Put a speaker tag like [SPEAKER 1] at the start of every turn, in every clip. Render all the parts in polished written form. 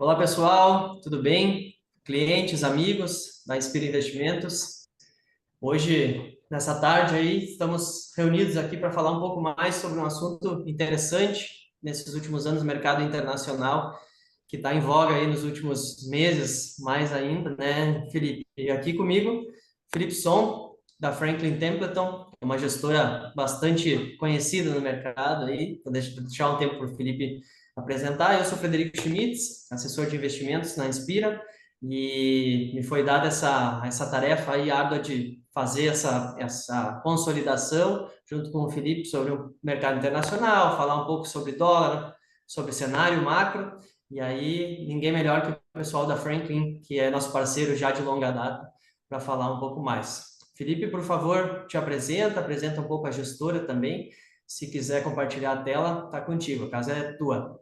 [SPEAKER 1] Olá, pessoal, tudo bem? Clientes, amigos da Inspira Investimentos. Hoje, nessa tarde aí, estamos reunidos aqui para falar um pouco mais sobre um assunto interessante nesses últimos anos, mercado internacional, que está em voga aí nos últimos meses, mais ainda, né, Felipe? E aqui comigo, Felipe Son, da Franklin Templeton, é uma gestora bastante conhecida no mercado aí. Vou deixar um tempo para o Felipe apresentar. Eu sou Frederico Schmitz, assessor de investimentos na Inspira, e me foi dada essa tarefa aí árdua de fazer essa consolidação junto com o Felipe sobre o mercado internacional, falar um pouco sobre dólar, sobre cenário macro. E aí, ninguém melhor que o pessoal da Franklin, que é nosso parceiro já de longa data, para falar um pouco mais. Felipe, por favor, te apresenta um pouco a gestora também. Se quiser compartilhar a tela, tá contigo, a casa é tua.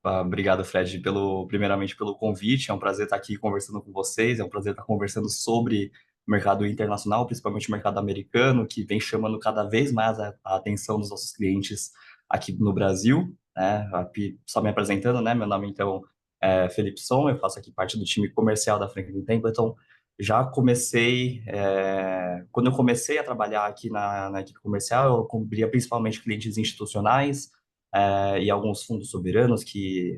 [SPEAKER 2] Obrigado, Fred, primeiramente pelo convite. É um prazer estar aqui conversando com vocês. É um prazer estar conversando sobre o mercado internacional, principalmente o mercado americano, que vem chamando cada vez mais a atenção dos nossos clientes aqui no Brasil, né? Aqui, só me apresentando, né? Meu nome, então, é Felipe Son. Eu faço aqui parte do time comercial da Franklin Templeton. Já comecei, quando eu comecei a trabalhar aqui na equipe comercial, eu cobria principalmente clientes institucionais, e alguns fundos soberanos que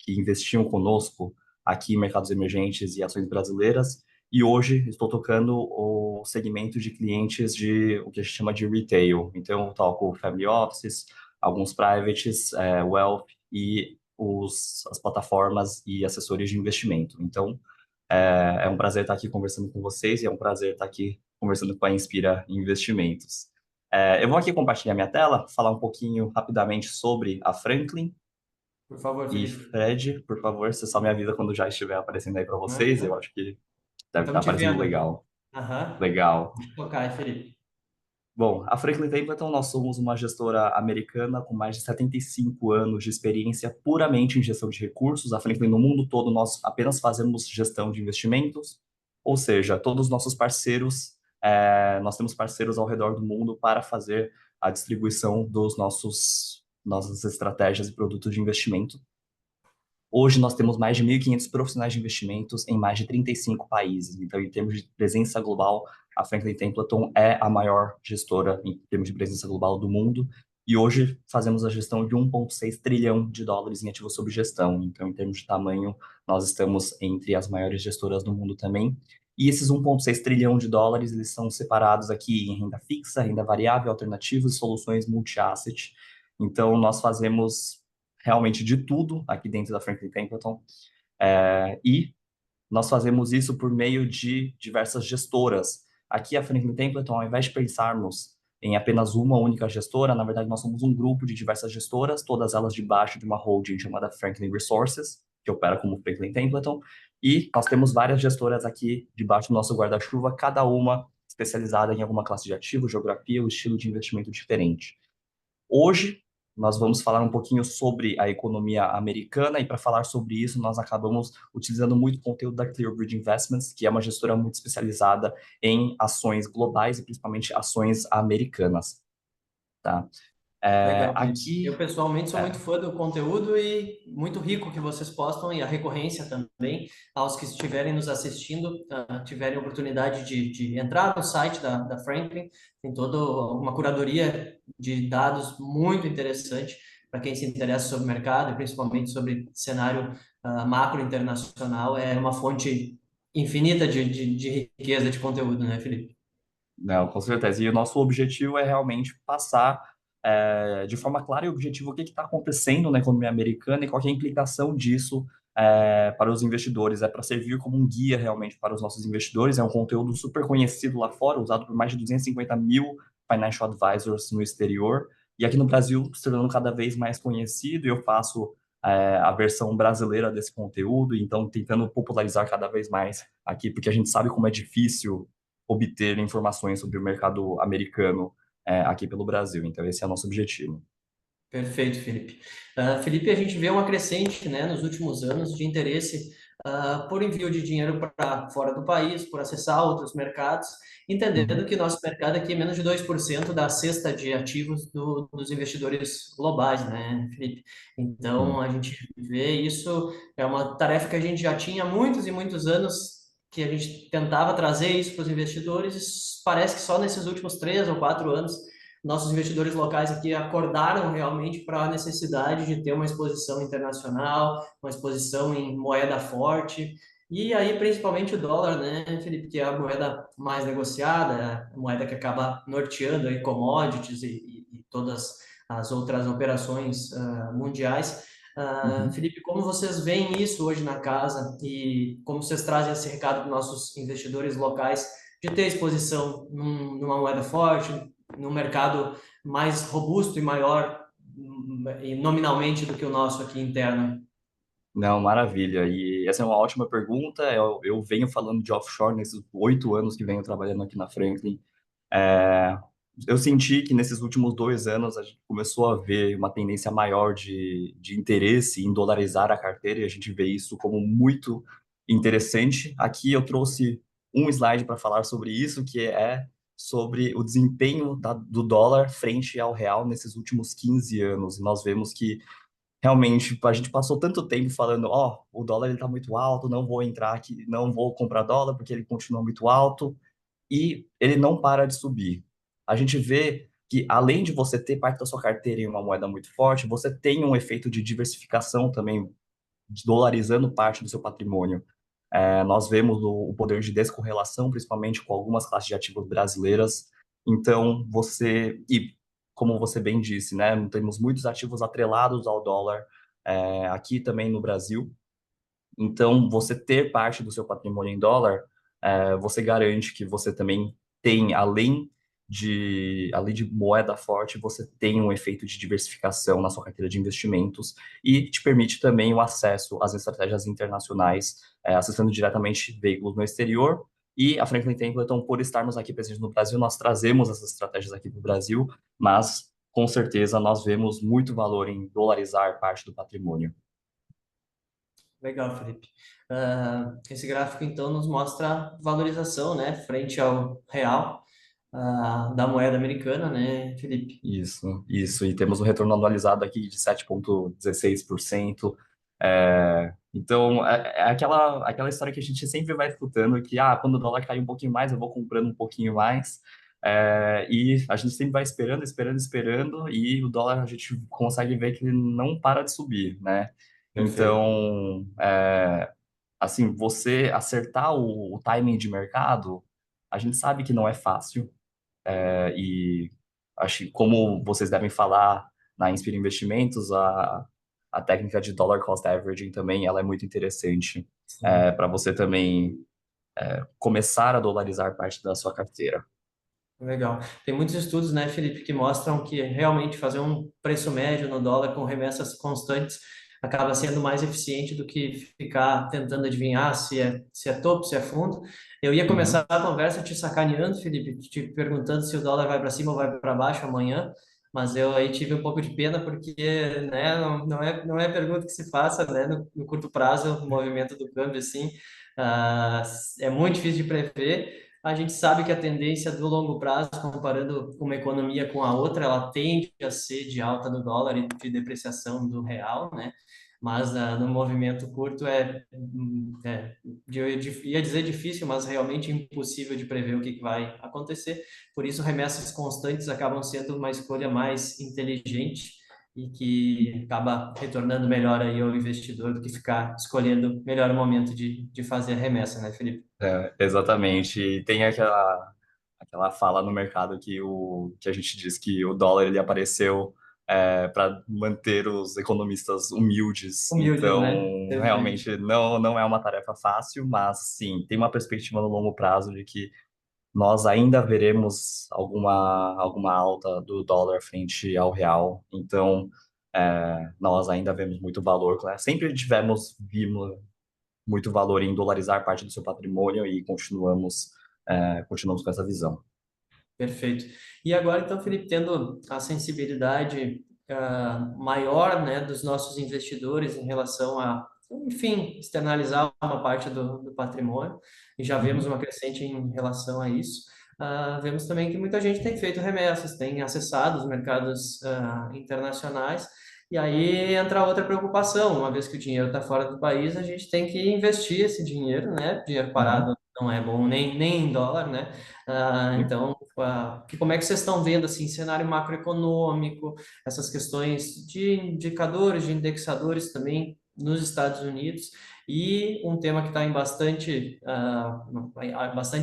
[SPEAKER 2] investiam conosco aqui em mercados emergentes e ações brasileiras. E hoje estou tocando o segmento de clientes de o que a gente chama de retail. Então, eu toco family offices, alguns privates, wealth e as plataformas e assessores de investimento. Então, é um prazer estar aqui conversando com vocês e é um prazer estar aqui conversando com a Inspira Investimentos. Eu vou aqui compartilhar minha tela, falar um pouquinho rapidamente sobre a Franklin.
[SPEAKER 1] Por favor,
[SPEAKER 2] E
[SPEAKER 1] Felipe.
[SPEAKER 2] Fred, por favor, você só me avisa quando já estiver aparecendo aí para vocês. Eu acho que deve estar
[SPEAKER 1] Estamos te
[SPEAKER 2] aparecendo
[SPEAKER 1] vendo.
[SPEAKER 2] legal.
[SPEAKER 1] Aham.
[SPEAKER 2] Legal.
[SPEAKER 1] Deixa eu tocar aí, Felipe.
[SPEAKER 2] Bom, a Franklin Templeton, nós somos uma gestora americana com mais de 75 anos de experiência puramente em gestão de recursos. A Franklin, no mundo todo, nós apenas fazemos gestão de investimentos, ou seja, todos os nossos parceiros, nós temos parceiros ao redor do mundo para fazer a distribuição dos nossas estratégias e produtos de investimento. Hoje nós temos mais de 1.500 profissionais de investimentos em mais de 35 países. Então, em termos de presença global, a Franklin Templeton é a maior gestora em termos de presença global do mundo. E hoje fazemos a gestão de 1,6 trilhão de dólares em ativos sob gestão. Então, em termos de tamanho, nós estamos entre as maiores gestoras do mundo também. E esses 1,6 trilhão de dólares, eles são separados aqui em renda fixa, renda variável, alternativos e soluções multi-asset. Então, nós fazemos realmente de tudo aqui dentro da Franklin Templeton. E nós fazemos isso por meio de diversas gestoras. Aqui a Franklin Templeton, ao invés de pensarmos em apenas uma única gestora, na verdade nós somos um grupo de diversas gestoras, todas elas debaixo de uma holding chamada Franklin Resources, que opera como Franklin Templeton, e nós temos várias gestoras aqui debaixo do nosso guarda-chuva, cada uma especializada em alguma classe de ativo, geografia ou estilo de investimento diferente. Hoje, nós vamos falar um pouquinho sobre a economia americana e para falar sobre isso, nós acabamos utilizando muito conteúdo da Clearbridge Investments, que é uma gestora muito especializada em ações globais e principalmente ações americanas, tá?
[SPEAKER 1] Legal, Felipe. Eu,
[SPEAKER 2] Aqui,
[SPEAKER 1] pessoalmente, sou muito
[SPEAKER 2] é,
[SPEAKER 1] fã do conteúdo e muito rico que vocês postam e a recorrência também. Aos que estiverem nos assistindo, tiverem oportunidade de entrar no site da Franklin, tem toda uma curadoria de dados muito interessante para quem se interessa sobre o mercado e principalmente sobre cenário macro internacional. É uma fonte infinita de riqueza de conteúdo, né, Felipe?
[SPEAKER 2] não, com certeza. E o nosso objetivo é realmente passar de forma clara e objetiva o que está acontecendo na economia americana e qual que é a implicação disso para os investidores. É para servir como um guia realmente para os nossos investidores. É um conteúdo super conhecido lá fora, usado por mais de 250 mil financial advisors no exterior. E aqui no Brasil, se tornando cada vez mais conhecido, e eu faço a versão brasileira desse conteúdo, então tentando popularizar cada vez mais aqui, porque a gente sabe como é difícil obter informações sobre o mercado americano aqui pelo Brasil. Então, esse é o nosso objetivo.
[SPEAKER 1] Perfeito, Felipe. Felipe, a gente vê uma crescente, né, nos últimos anos de interesse por envio de dinheiro para fora do país, por acessar outros mercados, entendendo
[SPEAKER 2] Uhum,
[SPEAKER 1] que nosso mercado aqui é menos de 2% da cesta de ativos dos investidores globais, né, Felipe? Então,
[SPEAKER 2] sim.
[SPEAKER 1] a gente vê isso, é uma tarefa que a gente já tinha há muitos e muitos anos, que a gente tentava trazer isso para os investidores, e parece que só nesses últimos 3 ou 4 anos nossos investidores locais aqui acordaram realmente para a necessidade de ter uma exposição internacional, uma exposição em moeda forte, e aí principalmente o dólar, né, Felipe, que é a moeda mais negociada, a moeda que acaba norteando aí commodities e todas as outras operações mundiais.
[SPEAKER 2] Uhum.
[SPEAKER 1] Felipe, como vocês veem isso hoje na casa e como vocês trazem esse recado para os nossos investidores locais de ter exposição numa moeda forte, num mercado mais robusto e maior e nominalmente do que o nosso aqui interno?
[SPEAKER 2] Não, maravilha. E essa é uma ótima pergunta. Eu venho falando de offshore nesses 8 anos que venho trabalhando aqui na Franklin. É, eu senti que nesses últimos 2 anos a gente começou a ver uma tendência maior de interesse em dolarizar a carteira e a gente vê isso como muito interessante. Aqui eu trouxe um slide para falar sobre isso, que é sobre o desempenho do dólar frente ao real nesses últimos 15 anos. E nós vemos que realmente a gente passou tanto tempo falando, ó, o dólar ele tá muito alto, não vou entrar aqui, não vou comprar dólar porque ele continua muito alto e ele não para de subir. A gente vê que, além de você ter parte da sua carteira em uma moeda muito forte, você tem um efeito de diversificação também, dolarizando parte do seu patrimônio. Nós vemos o poder de descorrelação, principalmente com algumas classes de ativos brasileiras. Então, e como você bem disse, né, temos muitos ativos atrelados ao dólar, aqui também no Brasil. Então, você ter parte do seu patrimônio em dólar, você garante que você também tem, além de moeda forte, você tem um efeito de diversificação na sua carteira de investimentos e te permite também o acesso às estratégias internacionais, acessando diretamente veículos no exterior. E a Franklin Templeton, por estarmos aqui presentes no Brasil, nós trazemos essas estratégias aqui para o Brasil, mas com certeza nós vemos muito valor em dolarizar parte do patrimônio.
[SPEAKER 1] Legal, Felipe. Esse gráfico, então, nos mostra a valorização, né, frente ao real, da moeda americana, né, Felipe?
[SPEAKER 2] Isso, isso. E temos um retorno anualizado aqui de 7,16%. Então, é aquela história que a gente sempre vai escutando, que quando o dólar cair um pouquinho mais, eu vou comprando um pouquinho mais. E a gente sempre vai esperando, esperando, esperando, e o dólar a gente consegue ver que ele não para de subir, né?
[SPEAKER 1] Perfeito.
[SPEAKER 2] Então, assim, você acertar o timing de mercado, a gente sabe que não é fácil. E acho que, como vocês devem falar na Inspira Investimentos, a técnica de dollar cost averaging também ela é muito interessante
[SPEAKER 1] Sim.
[SPEAKER 2] para você também começar a dolarizar parte da sua carteira.
[SPEAKER 1] Legal. Tem muitos estudos, né, Felipe, que mostram que realmente fazer um preço médio no dólar com remessas constantes acaba sendo mais eficiente do que ficar tentando adivinhar se é topo, se é fundo. Eu ia começar
[SPEAKER 2] Uhum.
[SPEAKER 1] a conversa te sacaneando, Felipe, te perguntando se o dólar vai para cima ou vai para baixo amanhã, mas eu aí tive um pouco de pena porque, né, não é pergunta que se faça, né, no curto prazo, o movimento do câmbio, assim, ah, é muito difícil de prever. A gente sabe que a tendência do longo prazo, comparando uma economia com a outra, ela tende a ser de alta do dólar e de depreciação do real, né? Mas no movimento curto ia dizer difícil, mas realmente impossível de prever o que vai acontecer. Por isso, remessas constantes acabam sendo uma escolha mais inteligente e que acaba retornando melhor aí ao investidor do que ficar escolhendo o melhor momento de fazer a remessa, né, Felipe?
[SPEAKER 2] Exatamente. E tem aquela fala no mercado que a gente diz que o dólar ele apareceu para manter os economistas humildes.
[SPEAKER 1] Humildes,
[SPEAKER 2] Então,
[SPEAKER 1] né? Perfeito.
[SPEAKER 2] realmente não é uma tarefa fácil, mas sim, tem uma perspectiva no longo prazo de que nós ainda veremos alguma alta do dólar frente ao real. Então, nós ainda vemos muito valor. Sempre vimos muito valor em dolarizar parte do seu patrimônio e continuamos com essa visão.
[SPEAKER 1] Perfeito. E agora, então, Felipe, tendo a sensibilidade maior, né, dos nossos investidores em relação enfim, externalizar uma parte do patrimônio, e já vemos
[SPEAKER 2] Uhum.
[SPEAKER 1] uma crescente em relação a isso. Vemos também que muita gente tem feito remessas, tem acessado os mercados internacionais, e aí entra outra preocupação, uma vez que o dinheiro está fora do país, a gente tem que investir esse dinheiro, né? Dinheiro
[SPEAKER 2] Uhum.
[SPEAKER 1] parado não é bom nem em dólar, né?
[SPEAKER 2] Sim.
[SPEAKER 1] Então, como é que vocês estão vendo assim, cenário macroeconômico, essas questões de indicadores, de indexadores também nos Estados Unidos, e um tema que está em bastante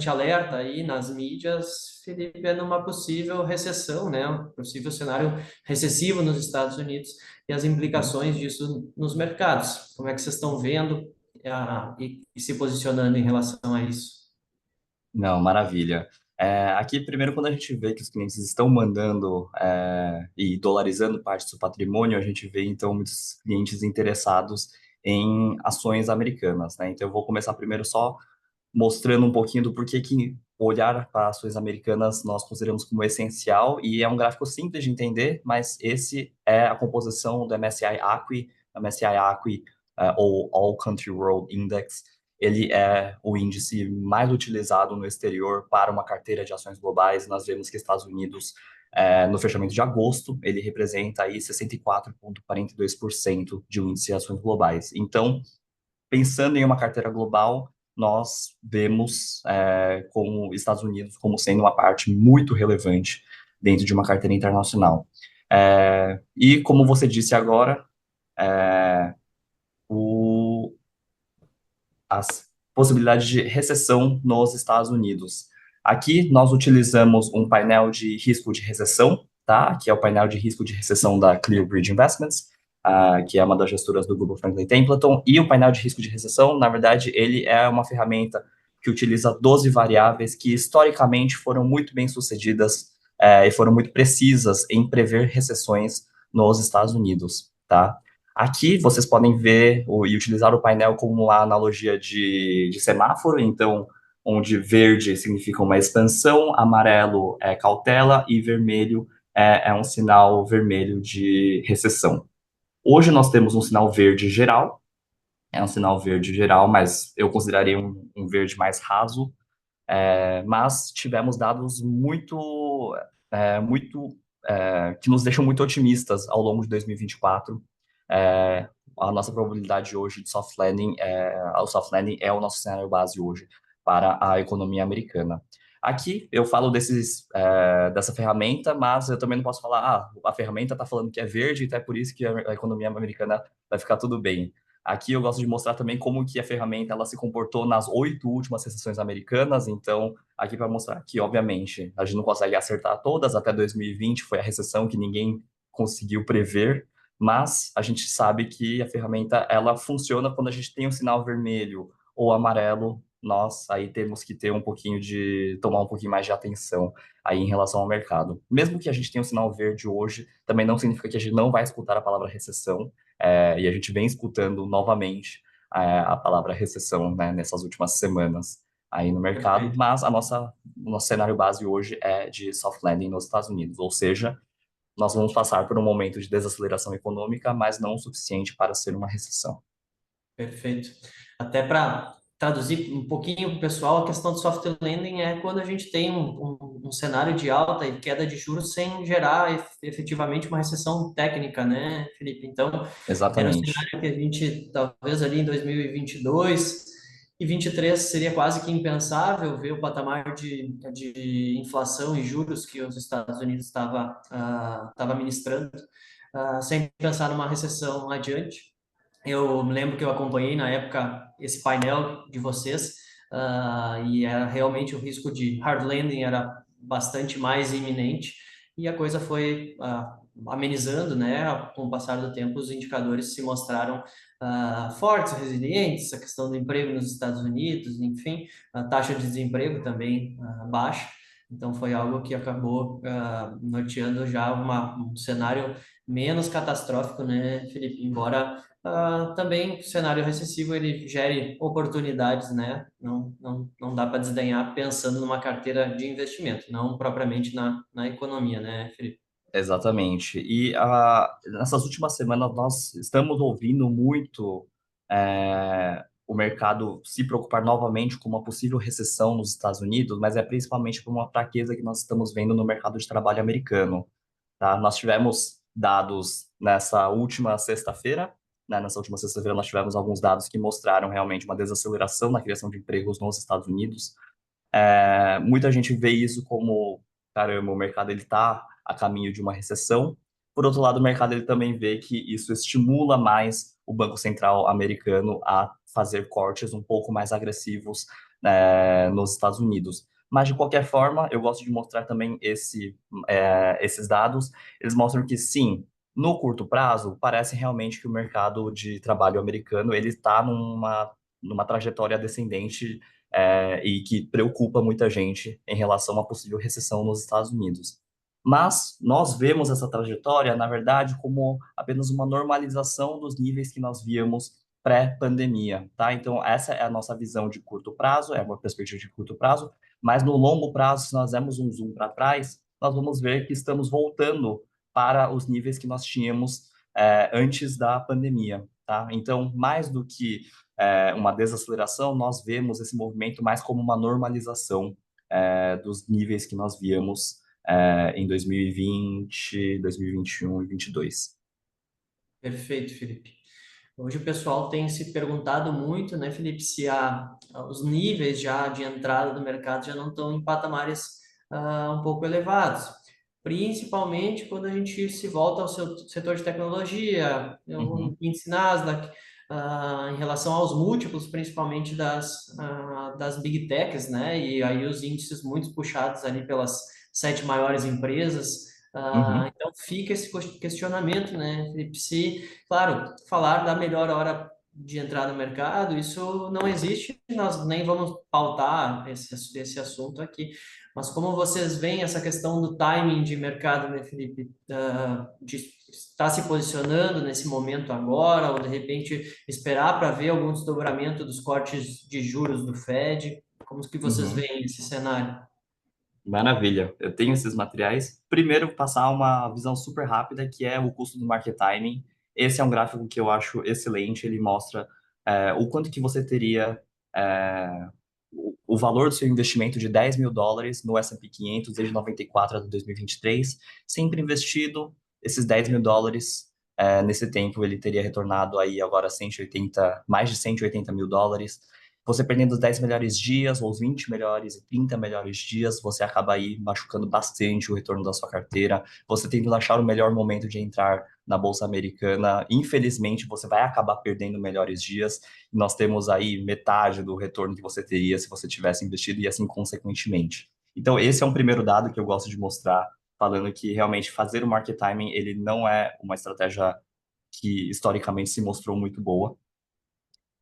[SPEAKER 1] alerta aí nas mídias, Felipe, é numa possível recessão, né? Um possível cenário recessivo nos Estados Unidos e as
[SPEAKER 2] Uhum.
[SPEAKER 1] implicações disso nos mercados. Como é que vocês estão vendo e se posicionando em relação a isso?
[SPEAKER 2] Não, maravilha. Aqui, primeiro, quando a gente vê que os clientes estão mandando e dolarizando parte do seu patrimônio, a gente vê, então, muitos clientes interessados em ações americanas, né? Então, eu vou começar primeiro só mostrando um pouquinho do porquê que olhar para ações americanas nós consideramos como essencial, e é um gráfico simples de entender, mas esse é a composição do MSCI Acqui, MSCI Acqui, ou All Country World Index. Ele é o índice mais utilizado no exterior para uma carteira de ações globais. Nós vemos que Estados Unidos, no fechamento de agosto, ele representa aí 64,42% de um índice de ações globais. Então, pensando em uma carteira global, nós vemos como Estados Unidos como sendo uma parte muito relevante dentro de uma carteira internacional. E como você disse agora, é, o, as possibilidades de recessão nos Estados Unidos. Aqui nós utilizamos um painel de risco de recessão, tá? Que é o painel de risco de recessão da ClearBridge Investments, que é uma das gestoras do Google Franklin Templeton. E o painel de risco de recessão, na verdade, ele é uma ferramenta que utiliza 12 variáveis que historicamente foram muito bem sucedidas e foram muito precisas em prever recessões nos Estados Unidos, tá? Aqui vocês podem ver e utilizar o painel como a analogia de semáforo, então, onde verde significa uma expansão, amarelo é cautela e vermelho é um sinal vermelho de recessão. Hoje nós temos um sinal verde geral, é um sinal verde geral, mas eu consideraria um verde mais raso, mas tivemos dados que nos deixam muito otimistas ao longo de 2024. É, a nossa probabilidade hoje de soft landing, o soft landing é o nosso cenário base hoje para a economia americana. Aqui eu falo dessa ferramenta, mas eu também não posso falar, a ferramenta está falando que é verde, então é por isso que a economia americana vai ficar tudo bem. Aqui eu gosto de mostrar também como que a ferramenta ela se comportou nas 8 últimas recessões americanas. Então, aqui para mostrar que, obviamente, a gente não consegue acertar todas. Até 2020 foi a recessão que ninguém conseguiu prever, mas a gente sabe que a ferramenta ela funciona quando a gente tem um sinal vermelho ou amarelo. Nós aí temos que ter tomar um pouquinho mais de atenção aí em relação ao mercado. Mesmo que a gente tenha um sinal verde hoje, também não significa que a gente não vai escutar a palavra recessão. E a gente vem escutando novamente a palavra recessão, né, nessas últimas semanas aí no mercado,
[SPEAKER 1] Perfeito.
[SPEAKER 2] mas o nosso cenário base hoje é de soft landing nos Estados Unidos, ou seja, nós vamos passar por um momento de desaceleração econômica, mas não o suficiente para ser uma recessão.
[SPEAKER 1] Perfeito. Até para traduzir um pouquinho para o pessoal, a questão do soft landing é quando a gente tem um cenário de alta e queda de juros sem gerar efetivamente uma recessão técnica, né, Felipe? Então, era um
[SPEAKER 2] Exatamente.
[SPEAKER 1] cenário que a gente, talvez ali em 2022 e 23 seria quase que impensável ver o patamar de inflação e juros que os Estados Unidos estava ministrando, sem pensar numa recessão adiante. Eu me lembro que eu acompanhei na época esse painel de vocês, e era realmente o risco de hard landing era bastante mais iminente, e a coisa foi amenizando, né? Com o passar do tempo, os indicadores se mostraram fortes, resilientes, a questão do emprego nos Estados Unidos, enfim, a taxa de desemprego também baixa. Então, foi algo que acabou norteando já um cenário menos catastrófico, né, Felipe? Embora também o cenário recessivo ele gere oportunidades, né? Não dá para desdenhar pensando numa carteira de investimento, não propriamente na economia, né, Felipe?
[SPEAKER 2] Exatamente. E nessas últimas semanas nós estamos ouvindo muito. o mercado se preocupar novamente com uma possível recessão nos Estados Unidos, mas é principalmente por uma fraqueza que nós estamos vendo no mercado de trabalho americano. Tá? Nós tivemos dados nessa última sexta-feira, né? Nessa última sexta-feira nós tivemos alguns dados que mostraram realmente uma desaceleração na criação de empregos nos Estados Unidos. Muita gente vê isso como, caramba, o mercado ele está a caminho de uma recessão. Por outro lado, o mercado ele também vê que isso estimula mais o Banco Central americano a fazer cortes um pouco mais agressivos, nos Estados Unidos. Mas, de qualquer forma, eu gosto de mostrar também esses dados. Eles mostram que, sim, no curto prazo, parece realmente que o mercado de trabalho americano ele está numa trajetória descendente, e que preocupa muita gente em relação a uma possível recessão nos Estados Unidos. Mas nós vemos essa trajetória, na verdade, como apenas uma normalização dos níveis que nós víamos pré-pandemia, tá? Então, essa é a nossa visão de curto prazo, é uma perspectiva de curto prazo, mas no longo prazo, se nós demos um zoom para trás, nós vamos ver que estamos voltando para os níveis que nós tínhamos antes da pandemia, tá? Então, mais do que uma desaceleração, nós vemos esse movimento mais como uma normalização dos níveis que nós víamos em 2020, 2021 e 2022.
[SPEAKER 1] Perfeito, Felipe. Hoje o pessoal tem se perguntado muito, né, Felipe, se os níveis já de entrada do mercado já não estão em patamares um pouco elevados. Principalmente quando a gente se volta ao seu setor de tecnologia, o
[SPEAKER 2] Uhum,
[SPEAKER 1] índice Nasdaq, em relação aos múltiplos, principalmente das Big Techs, né? E aí os índices muito puxados ali pelas sete maiores empresas.
[SPEAKER 2] uhum,
[SPEAKER 1] Então fica esse questionamento, né, Felipe? Se, claro, falar da melhor hora de entrar no mercado, isso não existe, nós nem vamos pautar esse assunto aqui. Mas como vocês veem essa questão do timing de mercado, né, Felipe? De estar se posicionando nesse momento agora, ou de repente esperar para ver algum desdobramento dos cortes de juros do Fed? Como que vocês
[SPEAKER 2] uhum.
[SPEAKER 1] veem esse cenário?
[SPEAKER 2] Maravilha. Eu tenho esses materiais. Primeiro, passar uma visão super rápida, que é o custo do market timing. Esse é um gráfico que eu acho excelente. Ele mostra o quanto que você teria é, o valor do seu investimento de US$ 10.000 no S&P 500 desde 94 até 2023, sempre investido esses US$ 10.000. Nesse tempo, ele teria retornado aí agora 180, mais de US$ 180.000. Você perdendo os 10 melhores dias, ou os 20 melhores e 30 melhores dias, você acaba aí machucando bastante o retorno da sua carteira. Você tentando achar o melhor momento de entrar na Bolsa Americana, infelizmente você vai acabar perdendo melhores dias. Nós temos aí metade do retorno que você teria se você tivesse investido e assim consequentemente. Então, esse é um primeiro dado que eu gosto de mostrar, falando que realmente fazer o market timing, ele não é uma estratégia que historicamente se mostrou muito boa.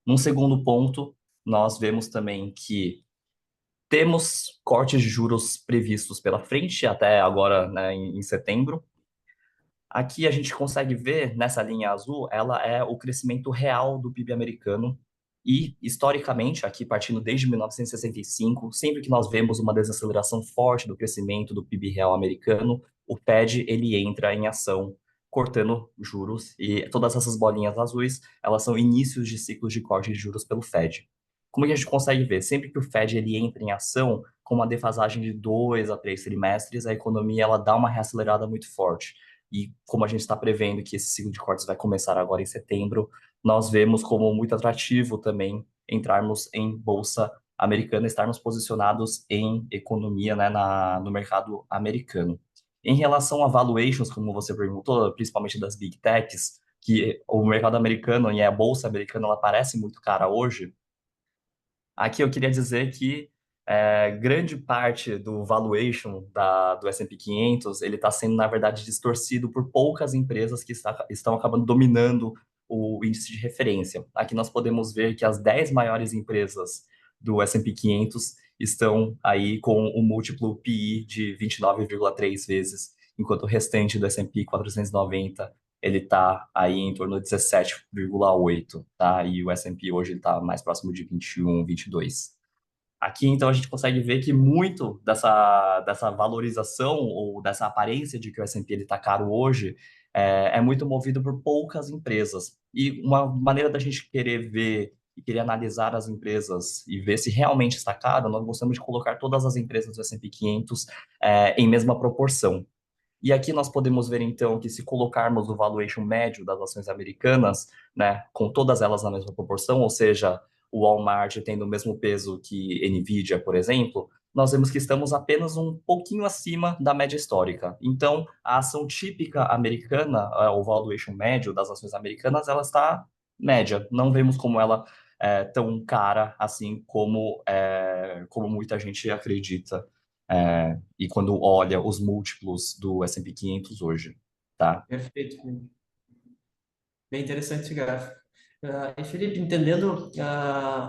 [SPEAKER 2] Num segundo ponto, nós vemos também que temos cortes de juros previstos pela frente, até agora, né, em setembro. Aqui a gente consegue ver, nessa linha azul, ela é o crescimento real do PIB americano. E, historicamente, aqui partindo desde 1965, sempre que nós vemos uma desaceleração forte do crescimento do PIB real americano, o Fed ele entra em ação, cortando juros. E todas essas bolinhas azuis, elas são inícios de ciclos de corte de juros pelo Fed. Como é que a gente consegue ver? Sempre que o Fed ele entra em ação, com uma defasagem de 2 a 3 trimestres, a economia ela dá uma reacelerada muito forte. E como a gente está prevendo que esse ciclo de cortes vai começar agora em setembro, nós vemos como muito atrativo também entrarmos em bolsa americana, estarmos posicionados em economia, né, no mercado americano. Em relação a valuations, como você perguntou, principalmente das big techs, que o mercado americano e a bolsa americana ela parece muito cara hoje. Aqui eu queria dizer que grande parte do valuation do S&P 500 ele está sendo, na verdade, distorcido por poucas empresas que estão acabando dominando o índice de referência. Aqui nós podemos ver que as 10 maiores empresas do S&P 500 estão aí com o múltiplo PI de 29,3 vezes, enquanto o restante do S&P 490 ele está aí em torno de 17,8, tá? E o S&P hoje ele está mais próximo de 21, 22. Aqui, então, a gente consegue ver que muito dessa valorização ou dessa aparência de que o S&P está caro hoje é muito movido por poucas empresas. E uma maneira da gente querer ver e querer analisar as empresas e ver se realmente está caro, nós gostamos de colocar todas as empresas do S&P 500 em mesma proporção. E aqui nós podemos ver, então, que se colocarmos o valuation médio das ações americanas, né, com todas elas na mesma proporção, ou seja, o Walmart tendo o mesmo peso que Nvidia, por exemplo, nós vemos que estamos apenas um pouquinho acima da média histórica. Então, a ação típica americana, o valuation médio das ações americanas, ela está média. Não vemos como ela é tão cara assim como muita gente acredita e quando olha os múltiplos do S&P 500 hoje, tá?
[SPEAKER 1] Perfeito, Felipe. Bem interessante esse gráfico. E Felipe, entendendo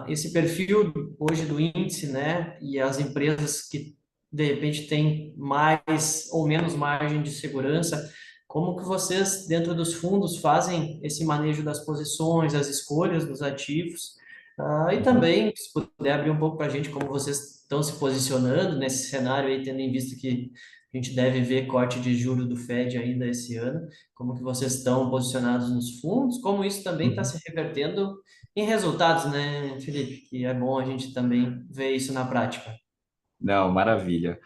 [SPEAKER 1] esse perfil hoje do índice, né, e as empresas que de repente têm mais ou menos margem de segurança, como que vocês, dentro dos fundos, fazem esse manejo das posições, as escolhas dos ativos? E
[SPEAKER 2] Uhum.
[SPEAKER 1] também, se puder abrir um pouco para a gente como vocês estão se posicionando nesse cenário aí, tendo em vista que a gente deve ver corte de juros do Fed ainda esse ano, como que vocês estão posicionados nos fundos, como isso também está
[SPEAKER 2] Uhum.
[SPEAKER 1] se revertendo em resultados, né, Felipe? Que é bom a gente também ver isso na prática.
[SPEAKER 2] Não, maravilha.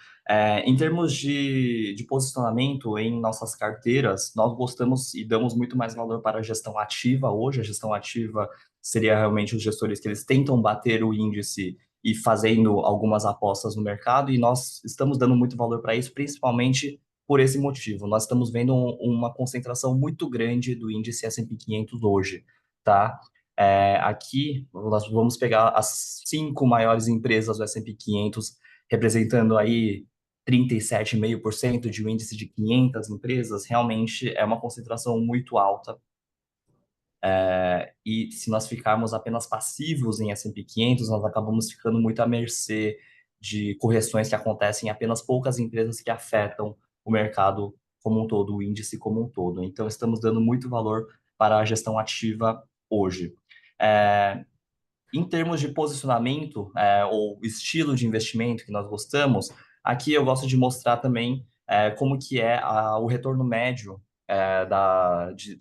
[SPEAKER 2] Em termos de posicionamento em nossas carteiras, nós gostamos e damos muito mais valor para a gestão ativa hoje. A gestão ativa seria realmente os gestores que eles tentam bater o índice e fazendo algumas apostas no mercado, e nós estamos dando muito valor para isso, principalmente por esse motivo. Nós estamos vendo uma concentração muito grande do índice S&P 500 hoje, tá? Aqui, nós vamos pegar as 5 maiores empresas do S&P 500 representando aí 37,5% de um índice de 500 empresas, realmente é uma concentração muito alta. E se nós ficarmos apenas passivos em S&P 500, nós acabamos ficando muito à mercê de correções que acontecem em apenas poucas empresas que afetam o mercado como um todo, o índice como um todo. Então, estamos dando muito valor para a gestão ativa hoje. É, Em termos de posicionamento, ou estilo de investimento que nós gostamos, aqui eu gosto de mostrar também como que é o retorno médio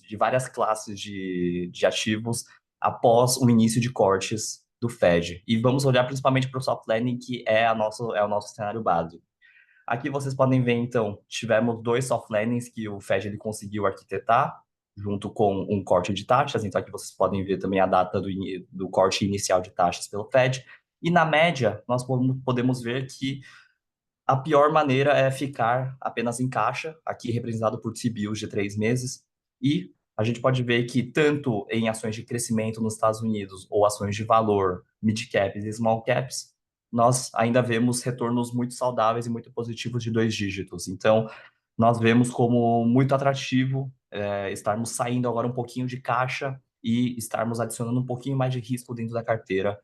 [SPEAKER 2] de várias classes de ativos após o início de cortes do Fed. E vamos olhar principalmente para o soft landing, que é o nosso cenário base. Aqui vocês podem ver, então, tivemos dois soft landings que o Fed ele conseguiu arquitetar, junto com um corte de taxas. Então, aqui vocês podem ver também a data do corte inicial de taxas pelo Fed. E na média, nós podemos ver que a pior maneira é ficar apenas em caixa, aqui representado por T-bills de 3 meses. E a gente pode ver que tanto em ações de crescimento nos Estados Unidos ou ações de valor, mid-caps e small caps, nós ainda vemos retornos muito saudáveis e muito positivos de 2 dígitos. Então, nós vemos como muito atrativo estarmos saindo agora um pouquinho de caixa e estarmos adicionando um pouquinho mais de risco dentro da carteira,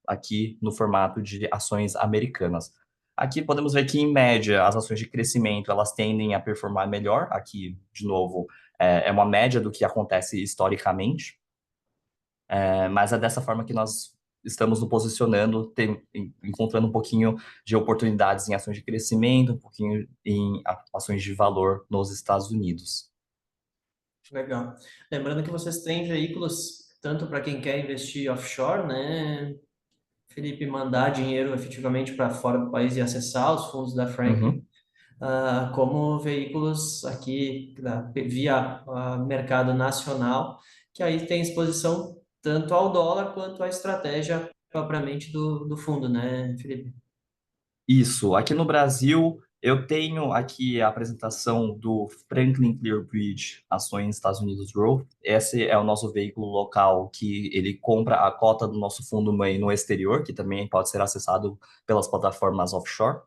[SPEAKER 2] aqui no formato de ações americanas. Aqui podemos ver que, em média, as ações de crescimento elas tendem a performar melhor. Aqui, de novo, é uma média do que acontece historicamente, mas é dessa forma que nós estamos nos posicionando, encontrando um pouquinho de oportunidades em ações de crescimento, um pouquinho em ações de valor nos Estados Unidos.
[SPEAKER 1] Legal. Lembrando que vocês têm veículos tanto para quem quer investir offshore, né, Felipe, mandar dinheiro efetivamente para fora do país e acessar os fundos da Franklin,
[SPEAKER 2] Uhum.
[SPEAKER 1] como veículos aqui via mercado nacional, que aí tem exposição tanto ao dólar quanto à estratégia propriamente do fundo, né, Felipe?
[SPEAKER 2] Isso. Aqui no Brasil, eu tenho aqui a apresentação do Franklin Clearbridge Ações Estados Unidos Growth. Esse é o nosso veículo local que ele compra a cota do nosso fundo mãe no exterior, que também pode ser acessado pelas plataformas offshore.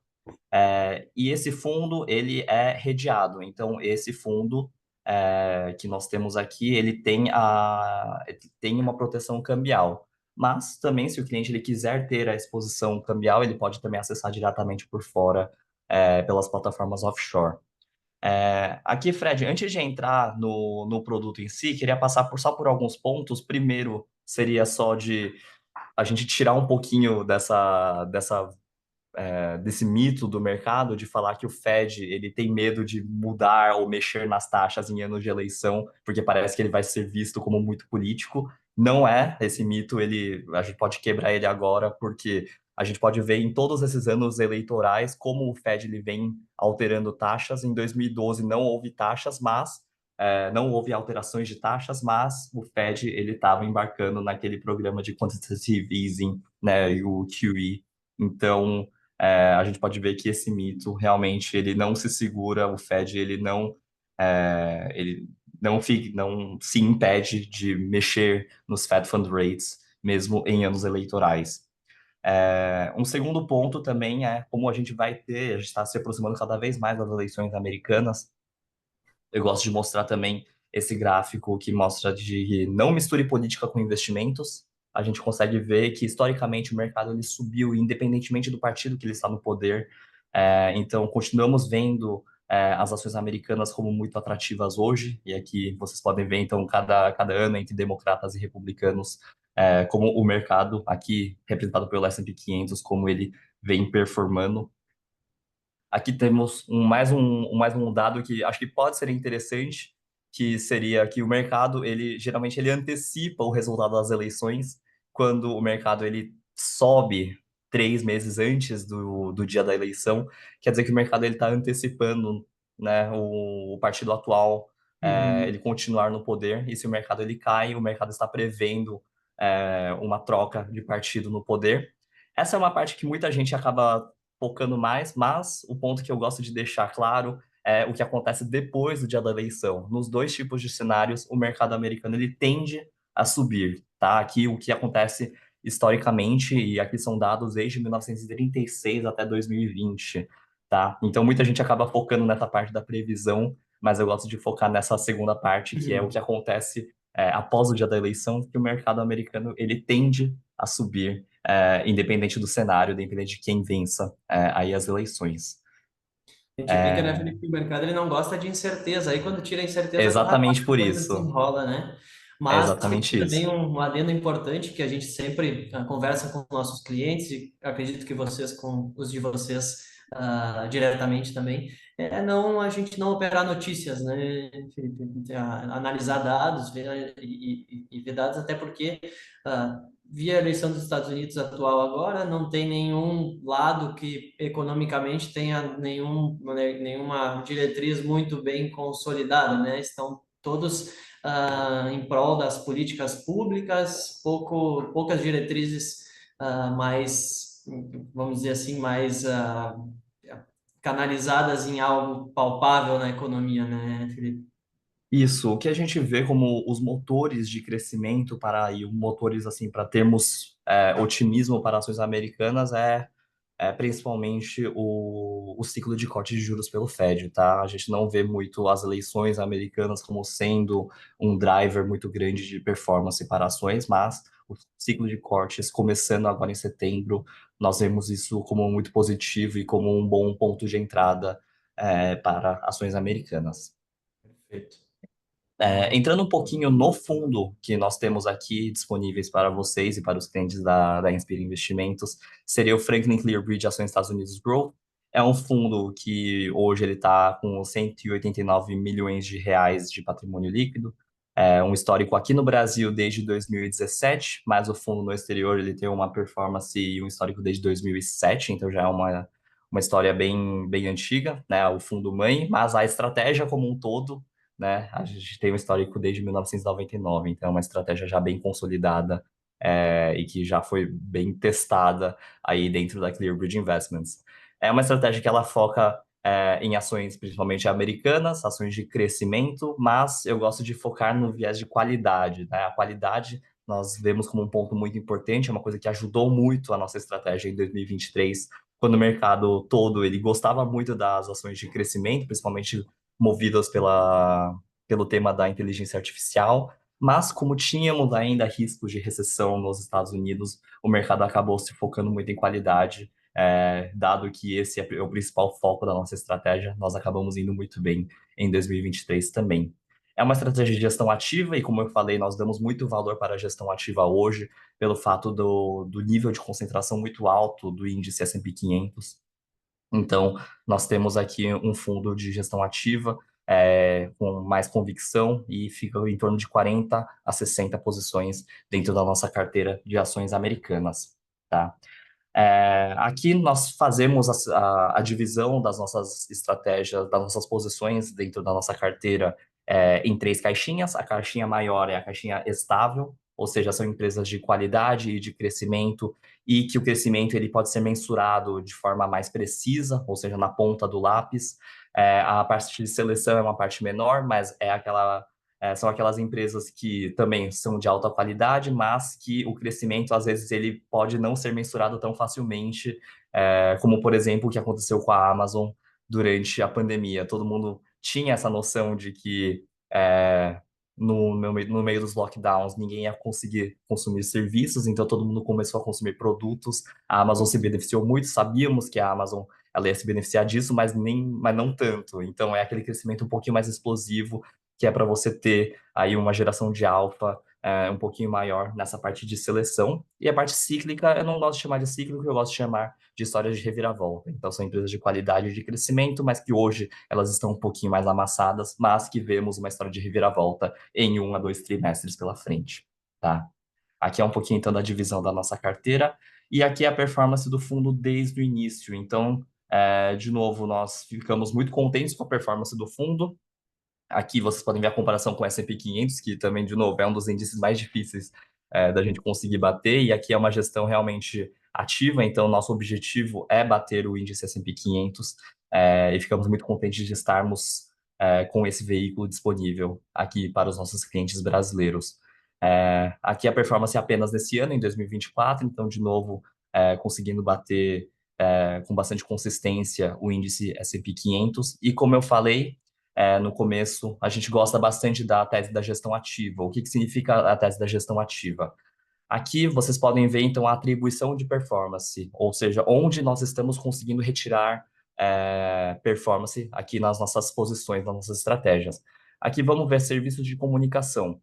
[SPEAKER 2] E esse fundo, ele é redeado. Então, esse fundo que nós temos aqui, ele tem uma proteção cambial. Mas também, se o cliente ele quiser ter a exposição cambial, ele pode também acessar diretamente por fora, pelas plataformas offshore. Aqui, Fred, antes de entrar no produto em si, queria passar só por alguns pontos. Primeiro, seria só de a gente tirar um pouquinho dessa desse mito do mercado de falar que o Fed ele tem medo de mudar ou mexer nas taxas em anos de eleição, porque parece que ele vai ser visto como muito político. Não é esse mito, a gente pode quebrar ele agora, porque a gente pode ver em todos esses anos eleitorais como o Fed ele vem alterando taxas. Em 2012 não houve taxas, mas não houve alterações de taxas, mas o Fed ele estava embarcando naquele programa de quantitative easing, né, o QE. Então, a gente pode ver que esse mito realmente ele não se segura, o Fed ele não se impede de mexer nos Fed Fund Rates, mesmo em anos eleitorais. Um segundo ponto também é como a gente está se aproximando cada vez mais das eleições americanas. Eu gosto de mostrar também esse gráfico que mostra de não misture política com investimentos. A gente consegue ver que historicamente o mercado ele subiu independentemente do partido que ele está no poder. Então continuamos vendo as ações americanas como muito atrativas hoje. E aqui vocês podem ver então cada ano entre democratas e republicanos como o mercado aqui representado pelo S&P 500 como ele vem performando. Aqui temos mais um dado que acho que pode ser interessante, que seria que o mercado, ele geralmente ele antecipa o resultado das eleições quando o mercado ele sobe 3 meses antes do dia da eleição. Quer dizer que o mercado ele está antecipando, né, o partido atual ele
[SPEAKER 1] Uhum.
[SPEAKER 2] continuar no poder. E se o mercado ele cai, o mercado está prevendo uma troca de partido no poder. Essa é uma parte que muita gente acaba focando mais, mas o ponto que eu gosto de deixar claro é o que acontece depois do dia da eleição. Nos dois tipos de cenários, o mercado americano ele tende a subir, tá? Aqui o que acontece historicamente, e aqui são dados desde 1936 até 2020, tá? Então muita gente acaba focando nessa parte da previsão, mas eu gosto de focar nessa segunda parte, que é o que
[SPEAKER 1] Uhum.
[SPEAKER 2] acontece após o dia da eleição, que o mercado americano ele tende a subir independente do cenário, independente de quem vença aí as eleições.
[SPEAKER 1] A gente brinca, né,
[SPEAKER 2] É,
[SPEAKER 1] Felipe, que o mercado ele não gosta de incerteza. Aí quando tira a incerteza, rapaz,
[SPEAKER 2] exatamente
[SPEAKER 1] a
[SPEAKER 2] por
[SPEAKER 1] coisa
[SPEAKER 2] isso.
[SPEAKER 1] desenrola, né?
[SPEAKER 2] É
[SPEAKER 1] Mas tem
[SPEAKER 2] exatamente
[SPEAKER 1] também
[SPEAKER 2] isso.
[SPEAKER 1] um adendo importante que a gente sempre conversa com nossos clientes, e acredito que vocês, com os de vocês, diretamente também, é não a gente não operar notícias, né, Felipe? Analisar dados e ver dados, até porque via a eleição dos Estados Unidos atual agora, não tem nenhum lado que economicamente tenha nenhuma diretriz muito bem consolidada, né? Estão todos em prol das políticas públicas, poucas diretrizes mais, vamos dizer assim, mais canalizadas em algo palpável na economia, né, Felipe?
[SPEAKER 2] Isso, o que a gente vê como os motores de crescimento para e motores assim para termos otimismo para ações americanas é principalmente o ciclo de corte de juros pelo Fed, tá? A gente não vê muito as eleições americanas como sendo um driver muito grande de performance para ações, mas o ciclo de cortes começando agora em setembro, nós vemos isso como muito positivo e como um bom ponto de entrada para ações americanas.
[SPEAKER 1] Perfeito.
[SPEAKER 2] Entrando um pouquinho no fundo que nós temos aqui disponíveis para vocês e para os clientes da Inspira Investimentos, seria o Franklin Clearbridge Ações Estados Unidos Growth. É um fundo que hoje ele está com 189 milhões de reais de patrimônio líquido. É um histórico aqui no Brasil desde 2017, mas o fundo no exterior ele tem uma performance e um histórico desde 2007, então já é uma história bem antiga, né? O fundo mãe, mas a estratégia como um todo, né? A gente tem um histórico desde 1999, então é uma estratégia já bem consolidada e que já foi bem testada aí dentro da Clearbridge Investments. É uma estratégia que ela foca em ações principalmente americanas, ações de crescimento, mas eu gosto de focar no viés de qualidade, né? A qualidade nós vemos como um ponto muito importante, é uma coisa que ajudou muito a nossa estratégia em 2023, quando o mercado todo ele gostava muito das ações de crescimento, principalmente movidas pelo tema da inteligência artificial, mas como tínhamos ainda riscos de recessão nos Estados Unidos, o mercado acabou se focando muito em qualidade, dado que esse é o principal foco da nossa estratégia, nós acabamos indo muito bem em 2023 também. É uma estratégia de gestão ativa e, como eu falei, nós damos muito valor para a gestão ativa hoje, pelo fato do nível de concentração muito alto do índice S&P 500. Então, nós temos aqui um fundo de gestão ativa com mais convicção e fica em torno de 40 a 60 posições dentro da nossa carteira de ações americanas, tá? Aqui nós fazemos a divisão das nossas estratégias, das nossas posições dentro da nossa carteira em três caixinhas. A caixinha maior é a caixinha estável, ou seja, são empresas de qualidade e de crescimento, e que o crescimento ele pode ser mensurado de forma mais precisa, ou seja, na ponta do lápis. A parte de seleção é uma parte menor, mas são aquelas empresas que também são de alta qualidade, mas que o crescimento, às vezes, ele pode não ser mensurado tão facilmente, como, por exemplo, o que aconteceu com a Amazon durante a pandemia. Todo mundo tinha essa noção de que no meio dos lockdowns ninguém ia conseguir consumir serviços, então todo mundo começou a consumir produtos. A Amazon se beneficiou muito, sabíamos que a Amazon ela ia se beneficiar disso, mas não tanto. Então é aquele crescimento um pouquinho mais explosivo que é para você ter aí uma geração de alfa um pouquinho maior nessa parte de seleção. E a parte cíclica, eu não gosto de chamar de cíclico, eu gosto de chamar de histórias de reviravolta. Então, são empresas de qualidade e de crescimento, mas que hoje elas estão um pouquinho mais amassadas, mas que vemos uma história de reviravolta em 1 a 2 trimestres pela frente, tá? Aqui é um pouquinho, então, da divisão da nossa carteira. E aqui é a performance do fundo desde o início. Então, de novo, nós ficamos muito contentes com a performance do fundo. Aqui vocês podem ver a comparação com o S&P 500, que também, de novo, é um dos índices mais difíceis da gente conseguir bater, e aqui é uma gestão realmente ativa, então nosso objetivo é bater o índice S&P 500, e ficamos muito contentes de estarmos com esse veículo disponível aqui para os nossos clientes brasileiros. Aqui a performance é apenas nesse ano, em 2024, então, de novo, conseguindo bater com bastante consistência o índice S&P 500, e como eu falei, no começo, a gente gosta bastante da tese da gestão ativa. O que significa a tese da gestão ativa? Aqui vocês podem ver, então, a atribuição de performance, ou seja, onde nós estamos conseguindo retirar performance aqui nas nossas posições, nas nossas estratégias. Aqui vamos ver serviços de comunicação.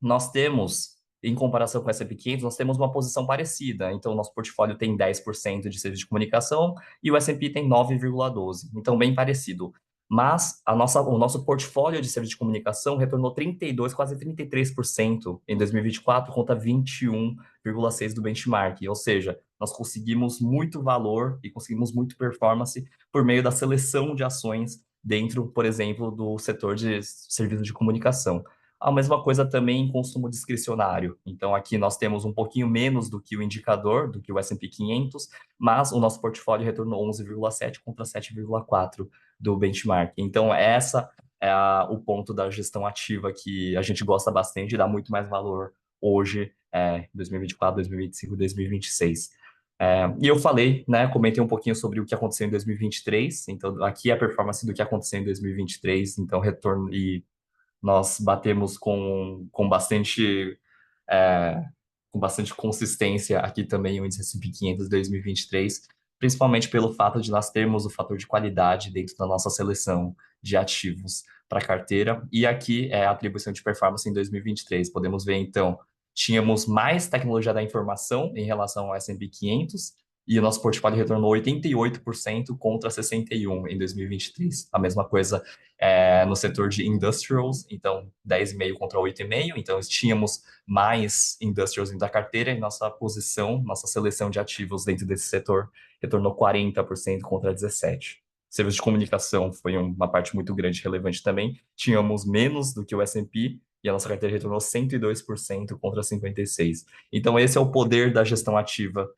[SPEAKER 2] Nós temos, em comparação com o S&P 500, nós temos uma posição parecida. Então, o nosso portfólio tem 10% de serviço de comunicação e o S&P tem 9,12%. Então, bem parecido. Mas o nosso portfólio de serviço de comunicação retornou 32, quase 33% em 2024, contra 21,6% do benchmark. Ou seja, nós conseguimos muito valor e conseguimos muito performance por meio da seleção de ações dentro, por exemplo, do setor de serviço de comunicação. A mesma coisa também em consumo discricionário. Então, aqui nós temos um pouquinho menos do que o indicador, do que o S&P 500, mas o nosso portfólio retornou 11,7 contra 7,4 do benchmark. Então, essa é o ponto da gestão ativa que a gente gosta bastante e dá muito mais valor hoje, 2024, 2025, 2026. E eu falei, né, comentei um pouquinho sobre o que aconteceu em 2023, então aqui é a performance do que aconteceu em 2023, então retorno e nós batemos é, com bastante consistência aqui também o índice S&P 500 2023, principalmente pelo fato de nós termos o fator de qualidade dentro da nossa seleção de ativos para carteira. E aqui é a atribuição de performance em 2023. Podemos ver, então, tínhamos mais tecnologia da informação em relação ao S&P 500, e o nosso portfólio retornou 88% contra 61% em 2023. A mesma coisa no setor de industrials, então 10,5 contra 8,5. Então tínhamos mais industrials dentro da carteira e nossa posição, nossa seleção de ativos dentro desse setor retornou 40% contra 17%. Serviço de comunicação foi uma parte muito grande e relevante também. Tínhamos menos do que o S&P e a nossa carteira retornou 102% contra 56%. Então esse é o poder da gestão ativa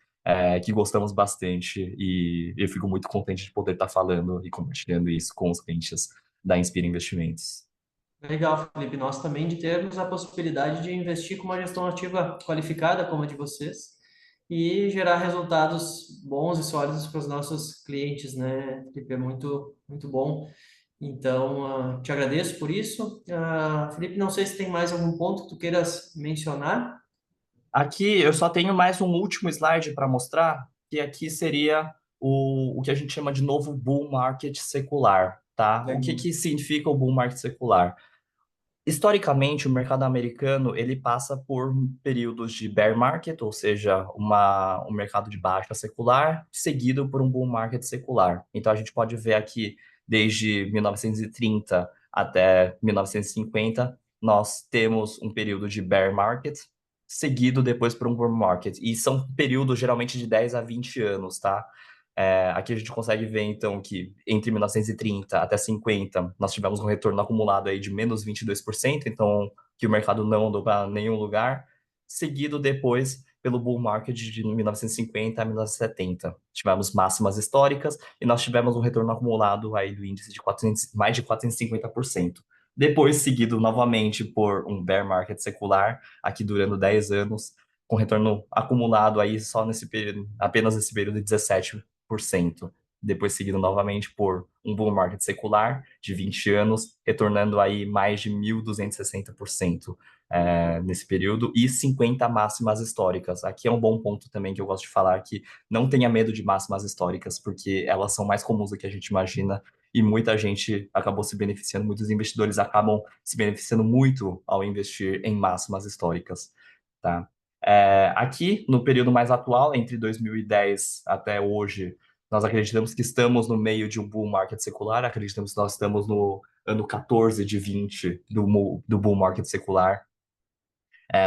[SPEAKER 2] que gostamos bastante e eu fico muito contente de poder estar falando e compartilhando isso com os clientes da Inspira Investimentos.
[SPEAKER 1] Legal, Felipe. Nós também de termos a possibilidade de investir com uma gestão ativa qualificada como a de vocês e gerar resultados bons e sólidos para os nossos clientes, né, Felipe? É muito, muito bom. Então, te agradeço por isso. Felipe, não sei se tem mais algum ponto que tu queiras mencionar.
[SPEAKER 2] Aqui eu só tenho mais um último slide para mostrar, que aqui seria o que a gente chama de novo bull market secular, tá? O que
[SPEAKER 1] Legal.
[SPEAKER 2] que significa o bull market secular? Historicamente, o mercado americano ele passa por períodos de bear market, ou seja, um mercado de baixa secular, seguido por um bull market secular. Então, a gente pode ver aqui, desde 1930 até 1950, nós temos um período de bear market, seguido depois por um bull market. E são períodos geralmente de 10 a 20 anos, tá? Aqui a gente consegue ver, então, que entre 1930 até 50, nós tivemos um retorno acumulado aí de menos 22%, então, que o mercado não andou para nenhum lugar, seguido depois pelo bull market de 1950 a 1970. Tivemos máximas históricas e nós tivemos um retorno acumulado aí do índice de 400, mais de 450%. Depois, seguido novamente por um bear market secular, aqui durando 10 anos, com retorno acumulado aí só nesse período, apenas nesse período de 17%, depois seguido novamente por um bull market secular de 20 anos, retornando aí mais de 1.260% nesse período, e 50 máximas históricas. Aqui é um bom ponto também que eu gosto de falar, que não tenha medo de máximas históricas, porque elas são mais comuns do que a gente imagina, e muita gente acabou se beneficiando, muitos investidores acabam se beneficiando muito ao investir em máximas históricas, tá? Aqui, no período mais atual, entre 2010 até hoje, nós acreditamos que estamos no meio de um bull market secular, acreditamos que nós estamos no ano 14 de 20 do bull market secular.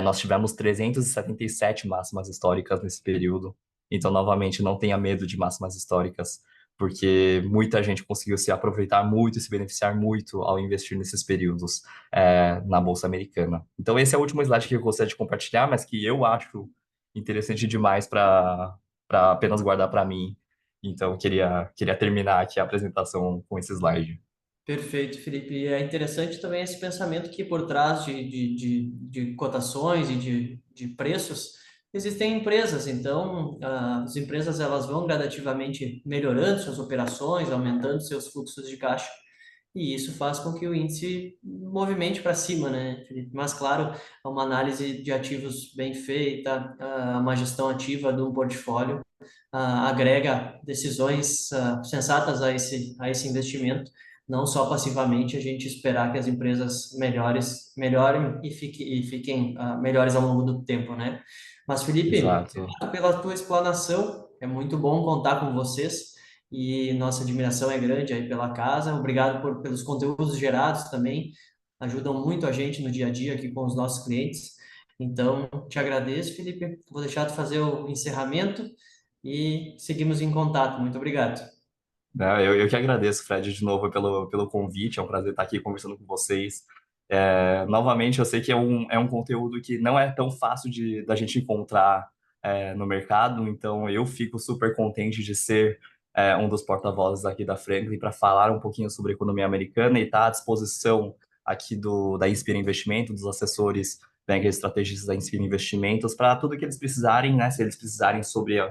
[SPEAKER 2] Nós tivemos 377 máximas históricas nesse período, então, novamente, não tenha medo de máximas históricas, porque muita gente conseguiu se aproveitar muito e se beneficiar muito ao investir nesses períodos na Bolsa Americana. Então, esse é o último slide que eu gostaria de compartilhar, mas que eu acho interessante demais para apenas guardar para mim. Então, queria terminar aqui a apresentação com esse slide.
[SPEAKER 1] Perfeito, Felipe. E é interessante também esse pensamento que por trás de cotações e de preços existem empresas. Então, as empresas elas vão gradativamente melhorando suas operações, aumentando seus fluxos de caixa. E isso faz com que o índice movimente para cima, né, Felipe? Mas, claro, uma análise de ativos bem feita, uma gestão ativa de um portfólio, agrega decisões sensatas a esse investimento, não só passivamente a gente esperar que as empresas melhorem e fiquem melhores ao longo do tempo, né? Mas, Felipe,
[SPEAKER 2] Exato.
[SPEAKER 1] obrigado pela tua explanação, é muito bom contar com vocês e nossa admiração é grande aí pela casa. Obrigado pelos conteúdos gerados também, ajudam muito a gente no dia a dia aqui com os nossos clientes. Então, te agradeço, Felipe. Vou deixar tu fazer o encerramento e seguimos em contato. Muito obrigado.
[SPEAKER 2] Não, eu que agradeço, Fred, de novo pelo convite. É um prazer estar aqui conversando com vocês. Novamente, eu sei que é um conteúdo que não é tão fácil da gente encontrar no mercado, então eu fico super contente de ser um dos porta-vozes aqui da Franklin para falar um pouquinho sobre a economia americana e estar à disposição aqui da Inspira Investimento, dos assessores estrategistas da Inspira Investimentos, para tudo que eles precisarem, né? Se eles precisarem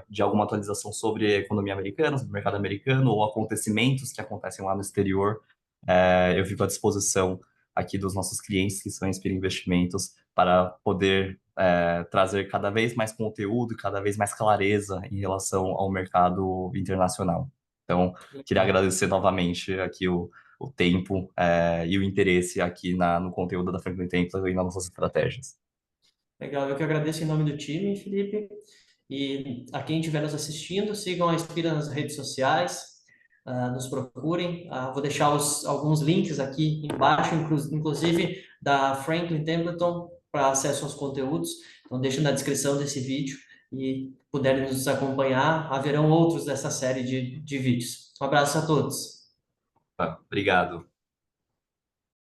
[SPEAKER 2] de alguma atualização sobre a economia americana, sobre o mercado americano, ou acontecimentos que acontecem lá no exterior, eu fico à disposição aqui dos nossos clientes, que são a Inspira Investimentos, para poder trazer cada vez mais conteúdo, cada vez mais clareza em relação ao mercado internacional. Então, queria
[SPEAKER 1] Legal.
[SPEAKER 2] agradecer novamente aqui o tempo e o interesse aqui no conteúdo da Franklin Templeton e nas nossas estratégias.
[SPEAKER 1] Legal, eu que agradeço em nome do time, Felipe. E a quem estiver nos assistindo, sigam a Inspira nas redes sociais, nos procurem. Vou deixar alguns links aqui embaixo, inclusive da Franklin Templeton, para acesso aos conteúdos. Então, deixo na descrição desse vídeo e puderem nos acompanhar, haverão outros dessa série de vídeos. Um abraço a todos.
[SPEAKER 2] Tá, obrigado.